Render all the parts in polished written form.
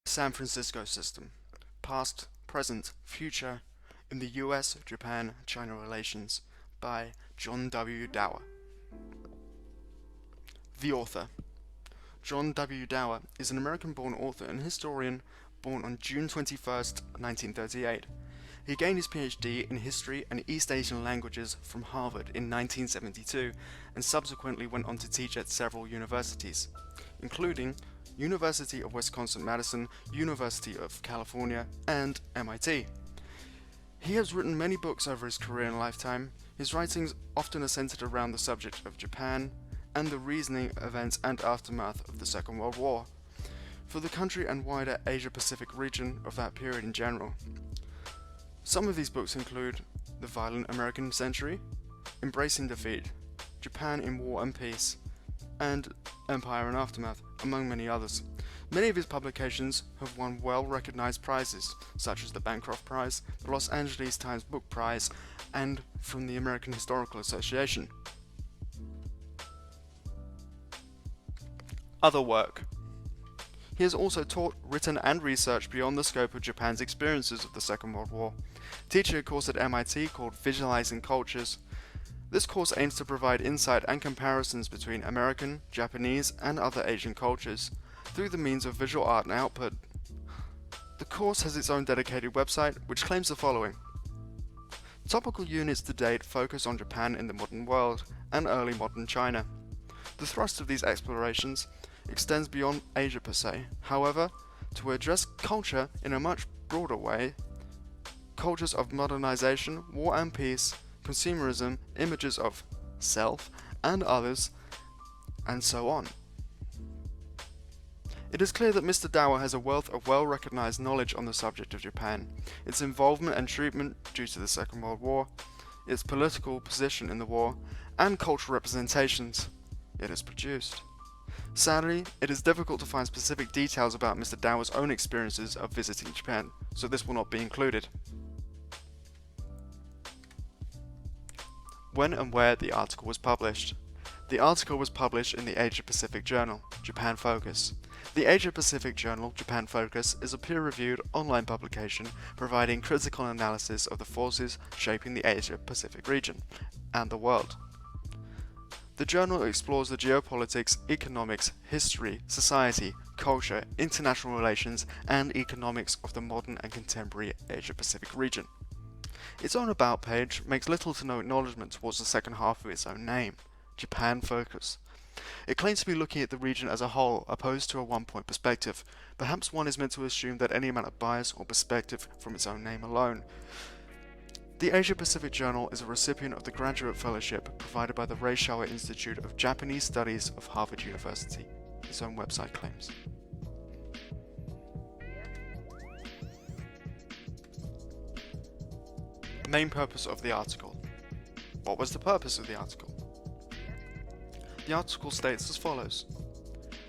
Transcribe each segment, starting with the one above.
San Francisco System: Past, Present, Future in the US-Japan-China Relations by John W. Dower. The author. John W. Dower is an American-born author and historian born on June 21st, 1938. He gained his PhD in History and East Asian Languages from Harvard in 1972 and subsequently went on to teach at several universities, including University of Wisconsin-Madison, University of California, and MIT. He has written many books over his career and lifetime. His writings often are centered around the subject of Japan and the reasoning, events, and aftermath of the Second World War, for the country and wider Asia-Pacific region of that period in general. Some of these books include The Violent American Century, Embracing Defeat, Japan in War and Peace, and Empire and Aftermath, among many others. Many of his publications have won well-recognized prizes, such as the Bancroft Prize, the Los Angeles Times Book Prize, and from the American Historical Association. Other work. He has also taught, written, and researched beyond the scope of Japan's experiences of the Second World War, teaching a course at MIT called Visualizing Cultures. This course aims to provide insight and comparisons between American, Japanese, and other Asian cultures through the means of visual art and output. The course has its own dedicated website, which claims the following. Topical units to date focus on Japan in the modern world and early modern China. The thrust of these explorations extends beyond Asia per se. However, to address culture in a much broader way, cultures of modernization, war and peace, consumerism, images of self and others, and so on. It is clear that Mr. Dower has a wealth of well-recognized knowledge on the subject of Japan, its involvement and treatment due to the Second World War, its political position in the war, and cultural representations it has produced. Sadly, it is difficult to find specific details about Mr. Dower's own experiences of visiting Japan, so this will not be included. When and where the article was published. The article was published in the Asia-Pacific Journal, Japan Focus. The Asia-Pacific Journal, Japan Focus, is a peer-reviewed online publication providing critical analysis of the forces shaping the Asia-Pacific region and the world. The journal explores the geopolitics, economics, history, society, culture, international relations, and economics of the modern and contemporary Asia-Pacific region. Its own About page makes little to no acknowledgement towards the second half of its own name, Japan Focus. It claims to be looking at the region as a whole, opposed to a one-point perspective. Perhaps one is meant to assume that any amount of bias or perspective from its own name alone. The Asia-Pacific Journal is a recipient of the Graduate Fellowship provided by the Reischauer Institute of Japanese Studies of Harvard University, its own website claims. Main purpose of the article. What was the purpose of the article? The article states as follows.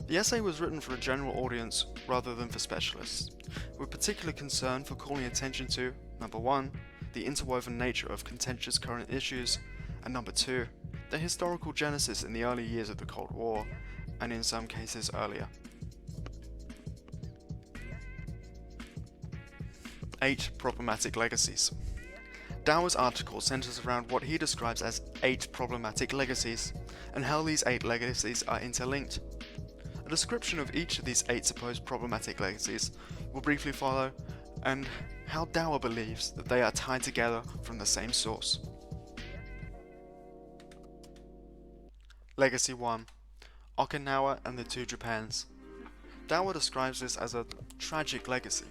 The essay was written for a general audience rather than for specialists, with particular concern for calling attention to, number 1, the interwoven nature of contentious current issues, and number 2, the historical genesis in the early years of the Cold War, and in some cases earlier. 8 problematic legacies. Dower's article centers around what he describes as 8 problematic legacies, and how these 8 legacies are interlinked. A description of each of these 8 supposed problematic legacies will briefly follow, and how Dower believes that they are tied together from the same source. Legacy 1. Okinawa and the Two Japans. Dower describes this as a tragic legacy,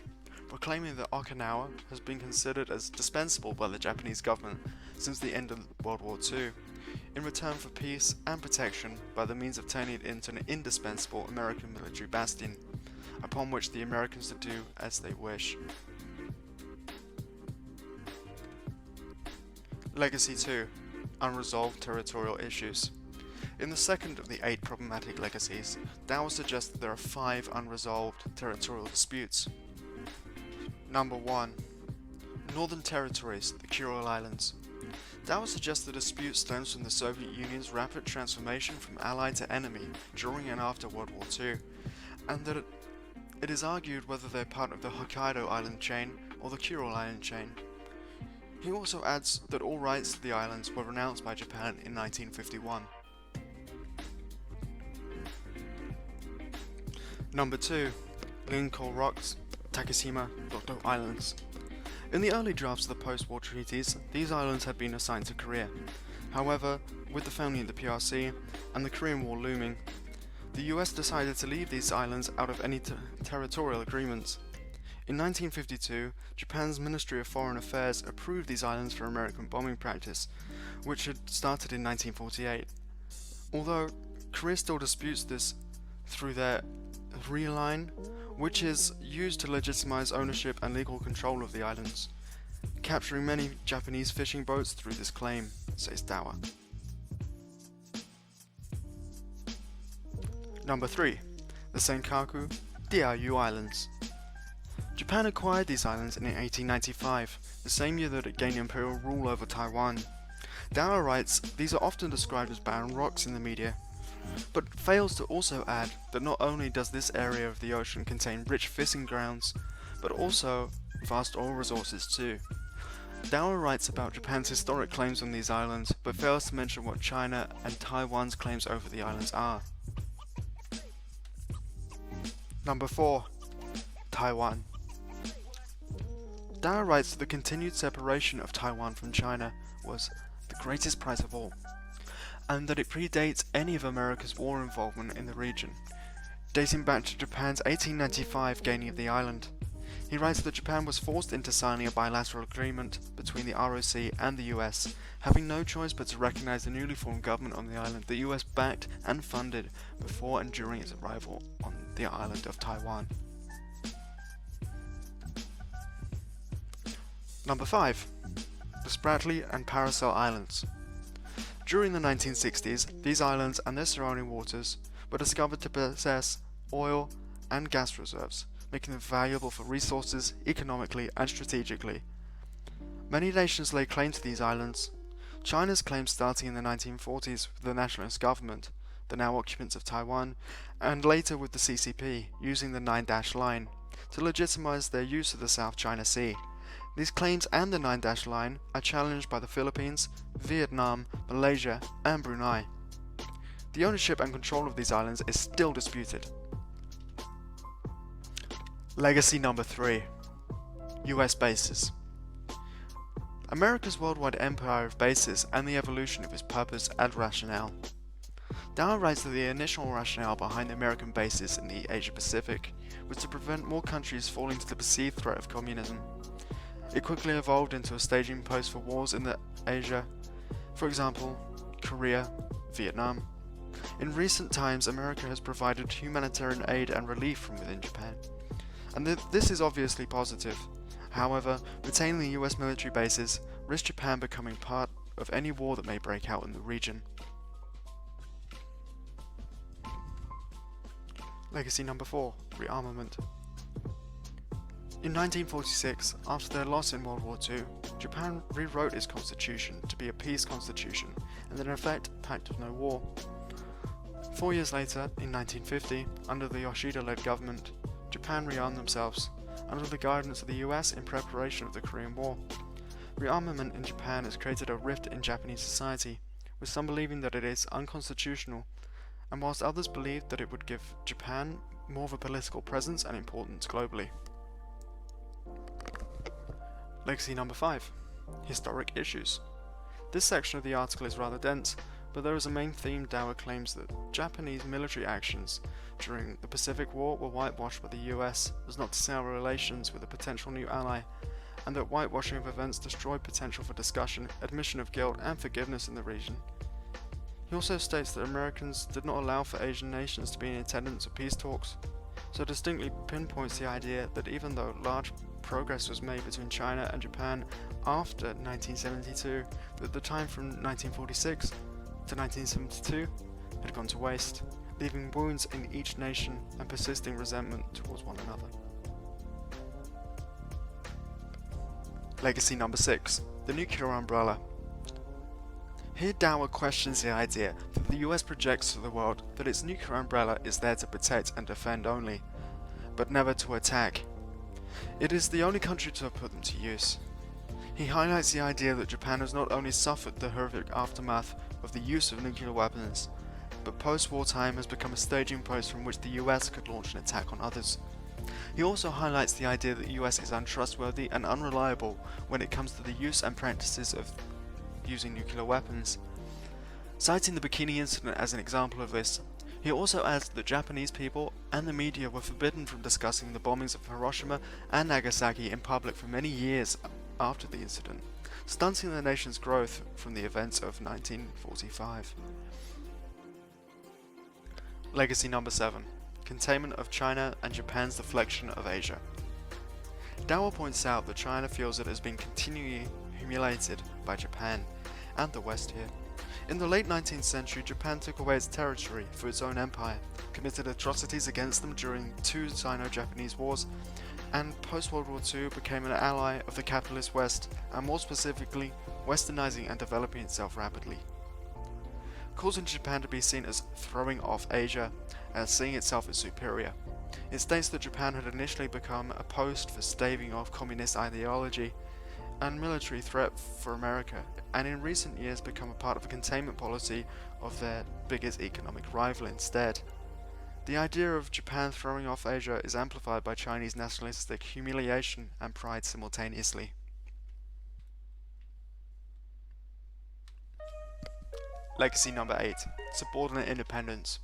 proclaiming that Okinawa has been considered as dispensable by the Japanese government since the end of World War II, in return for peace and protection by the means of turning it into an indispensable American military bastion, upon which the Americans to do as they wish. Legacy 2. Unresolved territorial issues. In the second of the 8 problematic legacies, Dower suggests that there are 5 unresolved territorial disputes. Number 1. Northern Territories, the Kuril Islands. Dower suggests the dispute stems from the Soviet Union's rapid transformation from ally to enemy during and after World War II, and that It is argued whether they're part of the Hokkaido island chain or the Kuril island chain. He also adds that all rights to the islands were renounced by Japan in 1951. Number 2. Lincoln Rocks, Takeshima, Dokdo Islands. In the early drafts of the post-war treaties, these islands had been assigned to Korea. However, with the founding of the PRC and the Korean War looming, the US decided to leave these islands out of any territorial agreements. In 1952, Japan's Ministry of Foreign Affairs approved these islands for American bombing practice, which had started in 1948. Although Korea still disputes this through their Line, which is used to legitimize ownership and legal control of the islands, capturing many Japanese fishing boats through this claim, says Dower. Number 3. The Senkaku, Diaoyu Islands. Japan acquired these islands in 1895, the same year that it gained imperial rule over Taiwan. Dower writes, these are often described as barren rocks in the media, but fails to also add that not only does this area of the ocean contain rich fishing grounds, but also vast oil resources too. Dower writes about Japan's historic claims on these islands, but fails to mention what China and Taiwan's claims over the islands are. Number 4. Taiwan. Dower writes that the continued separation of Taiwan from China was the greatest prize of all, and that it predates any of America's war involvement in the region, dating back to Japan's 1895 gaining of the island. He writes that Japan was forced into signing a bilateral agreement between the ROC and the US, having no choice but to recognize the newly formed government on the island the US backed and funded before and during its arrival on the island of Taiwan. Number 5. The Spratly and Paracel Islands. During the 1960s, these islands and their surrounding waters were discovered to possess oil and gas reserves, making them valuable for resources economically and strategically. Many nations lay claim to these islands. China's claim starting in the 1940s with the nationalist government, the now occupants of Taiwan, and later with the CCP, using the 9-dash line to legitimize their use of the South China Sea. These claims and the 9-dash line are challenged by the Philippines, Vietnam, Malaysia, and Brunei. The ownership and control of these islands is still disputed. Legacy number 3. US bases. America's worldwide empire of bases and the evolution of its purpose and rationale. Dower writes that the initial rationale behind the American bases in the Asia-Pacific was to prevent more countries falling to the perceived threat of communism. It quickly evolved into a staging post for wars in Asia, for example, Korea, Vietnam. In recent times, America has provided humanitarian aid and relief from within Japan, and this is obviously positive. However, retaining the US military bases risks Japan becoming part of any war that may break out in the region. Legacy number 4. Rearmament. In 1946, after their loss in World War II, Japan rewrote its constitution to be a peace constitution and in effect a pact of no war. 4 years later, in 1950, under the Yoshida-led government, Japan rearmed themselves, under the guidance of the US in preparation of the Korean War. Rearmament in Japan has created a rift in Japanese society, with some believing that it is unconstitutional, and whilst others believe that it would give Japan more of a political presence and importance globally. Legacy number 5. Historic issues. This section of the article is rather dense, but there is a main theme. Dower claims that Japanese military actions during the Pacific War were whitewashed by the US as not to sour relations with a potential new ally, and that whitewashing of events destroyed potential for discussion, admission of guilt, and forgiveness in the region. He also states that Americans did not allow for Asian nations to be in attendance at peace talks, so distinctly pinpoints the idea that even though large progress was made between China and Japan after 1972, that the time from 1946 to 1972 had gone to waste, leaving wounds in each nation and persisting resentment towards one another. Legacy number 6. The nuclear umbrella. Here Dower questions the idea that the US projects to the world that its nuclear umbrella is there to protect and defend only. but never to attack. It is the only country to have put them to use. He highlights the idea that Japan has not only suffered the horrific aftermath of the use of nuclear weapons, but post-war time has become a staging post from which the US could launch an attack on others. He also highlights the idea that the US is untrustworthy and unreliable when it comes to the use and practices of using nuclear weapons. Citing the Bikini incident as an example of this, he also adds that Japanese people and the media were forbidden from discussing the bombings of Hiroshima and Nagasaki in public for many years after the incident, stunting the nation's growth from the events of 1945. Legacy number 7. Containment of China and Japan's deflection of Asia. Dower points out that China feels it has been continually humiliated by Japan and the West here. In the late 19th century, Japan took away its territory for its own empire, committed atrocities against them during 2 Sino-Japanese wars, and post-World War II became an ally of the capitalist West, and more specifically, westernizing and developing itself rapidly. Causing Japan to be seen as throwing off Asia and seeing itself as superior. It states that Japan had initially become a post for staving off communist ideology and military threat for America, and in recent years become a part of a containment policy of their biggest economic rival instead. The idea of Japan throwing off Asia is amplified by Chinese nationalistic humiliation and pride simultaneously. Legacy number 8. Subordinate independence.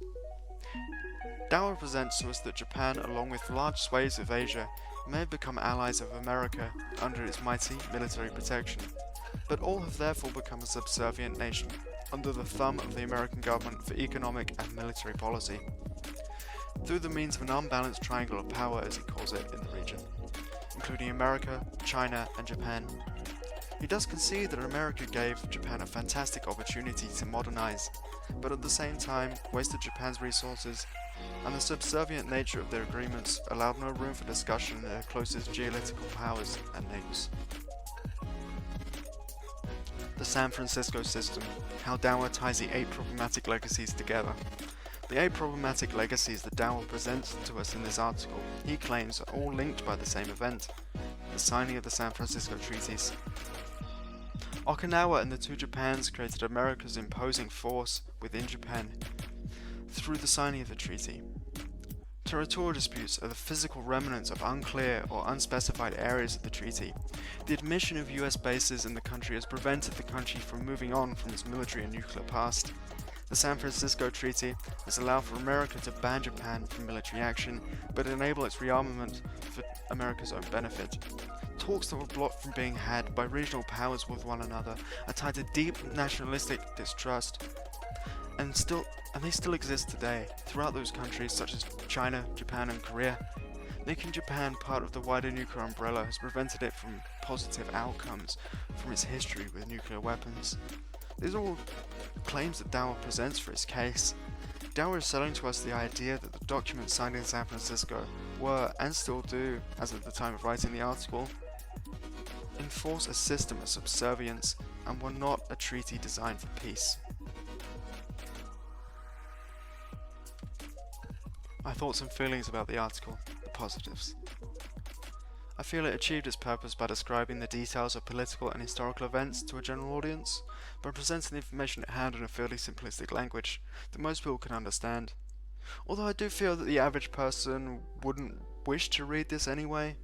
Dower presents to us that Japan, along with large swathes of Asia, may have become allies of America under its mighty military protection, but all have therefore become a subservient nation, under the thumb of the American government for economic and military policy, through the means of an unbalanced triangle of power, as he calls it, in the region, including America, China, and Japan. He does concede that America gave Japan a fantastic opportunity to modernize, but at the same time wasted Japan's resources, and the subservient nature of their agreements allowed no room for discussion in their closest geopolitical powers and neighbors. The San Francisco System, how Dower ties the 8 problematic legacies together. The 8 problematic legacies that Dower presents to us in this article, he claims, are all linked by the same event, the signing of the San Francisco Treaties. Okinawa and the 2 Japans created America's imposing force within Japan through the signing of the treaty. Territorial disputes are the physical remnants of unclear or unspecified areas of the treaty. The admission of US bases in the country has prevented the country from moving on from its military and nuclear past. The San Francisco Treaty has allowed for America to ban Japan from military action, but enable its rearmament for America's own benefit. Talks that were blocked from being had by regional powers with one another are tied to deep nationalistic distrust, and they still exist today throughout those countries such as China, Japan, and Korea. Making Japan part of the wider nuclear umbrella has prevented it from positive outcomes from its history with nuclear weapons. These are all claims that Dower presents for his case. Dower is selling to us the idea that the documents signed in San Francisco were, and still do, as at the time of writing the article, enforce a system of subservience and were not a treaty designed for peace. My thoughts and feelings about the article, the positives. I feel it achieved its purpose by describing the details of political and historical events to a general audience, by presenting the information at hand in a fairly simplistic language that most people can understand. Although I do feel that the average person wouldn't wish to read this anyway.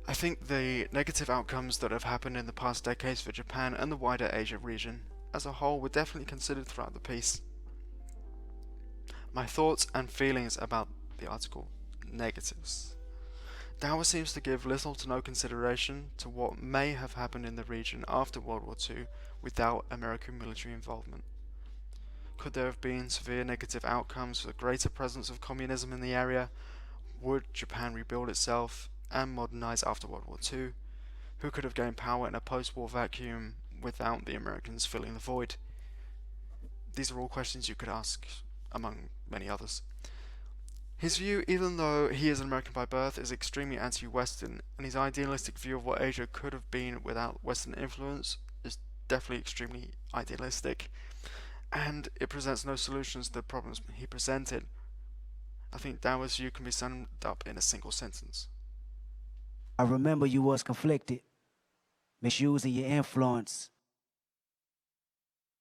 I think the negative outcomes that have happened in the past decades for Japan and the wider Asia region as a whole were definitely considered throughout the piece. My thoughts and feelings about the article. Negatives. Dower seems to give little to no consideration to what may have happened in the region after World War II without American military involvement. Could there have been severe negative outcomes for the greater presence of communism in the area? Would Japan rebuild itself and modernize after World War II? Who could have gained power in a post-war vacuum without the Americans filling the void? These are all questions you could ask, among many others. His view, even though he is an American by birth, is extremely anti-Western, and his idealistic view of what Asia could have been without Western influence is definitely extremely idealistic, and it presents no solutions to the problems he presented. I think Dower's view can be summed up in a single sentence. I remember you was conflicted, misusing your influence